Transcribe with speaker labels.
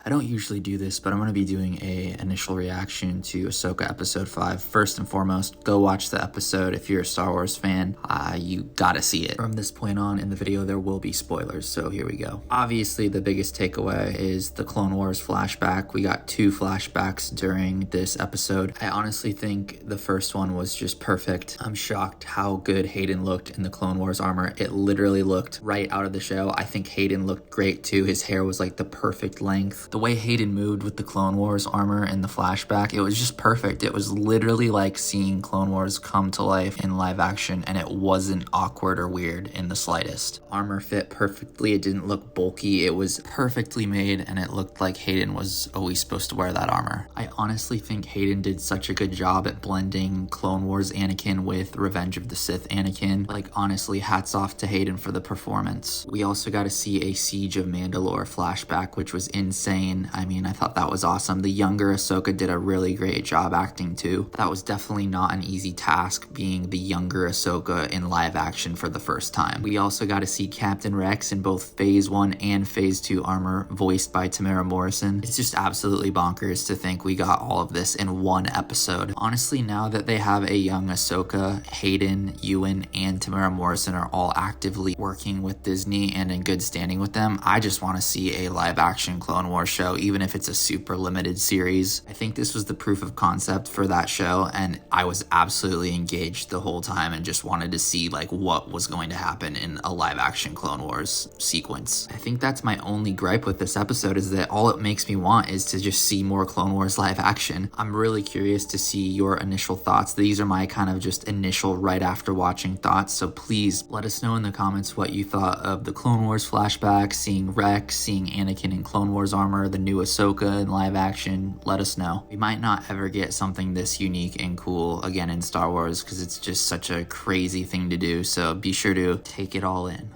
Speaker 1: I don't usually do this, but I'm going to be doing a initial reaction to Ahsoka Episode 5. First and foremost, go watch the episode if you're a Star Wars fan. You gotta see it. From this point on in the video, there will be spoilers, so here we go. Obviously, the biggest takeaway is the Clone Wars flashback. We got 2 flashbacks during this episode. I honestly think the first one was just perfect. I'm shocked how good Hayden looked in the Clone Wars armor. It literally looked right out of the show. I think Hayden looked great too. His hair was like the perfect length. The way Hayden moved with the Clone Wars armor in the flashback, it was just perfect. It was literally like seeing Clone Wars come to life in live action, and it wasn't awkward or weird in the slightest. Armor fit perfectly. It didn't look bulky. It was perfectly made, and it looked like Hayden was always supposed to wear that armor. I honestly think Hayden did such a good job at blending Clone Wars Anakin with Revenge of the Sith Anakin. Like, honestly, hats off to Hayden for the performance. We also got to see a Siege of Mandalore flashback, which was insane. I mean, I thought that was awesome. The younger Ahsoka did a really great job acting too. That was definitely not an easy task, being the younger Ahsoka in live action for the first time. We also got to see Captain Rex in both Phase 1 and Phase 2 armor, voiced by Temuera Morrison. It's just absolutely bonkers to think we got all of this in one episode. Honestly, now that they have a young Ahsoka, Hayden, Ewan, and Temuera Morrison are all actively working with Disney and in good standing with them, I just want to see a live action Clone Wars show, even if it's a super limited series. I think this was the proof of concept for that show, and I was absolutely engaged the whole time and just wanted to see like what was going to happen in a live action Clone Wars sequence. I think that's my only gripe with this episode, is that all it makes me want is to just see more Clone Wars live action. I'm really curious to see your initial thoughts. These are my kind of just initial right after watching thoughts, so please let us know in the comments what you thought of the Clone Wars flashback, seeing Rex, seeing Anakin in Clone Wars armor, the new Ahsoka in live action. Let us know. We might not ever get something this unique and cool again in Star Wars, because it's just such a crazy thing to do, so be sure to take it all in.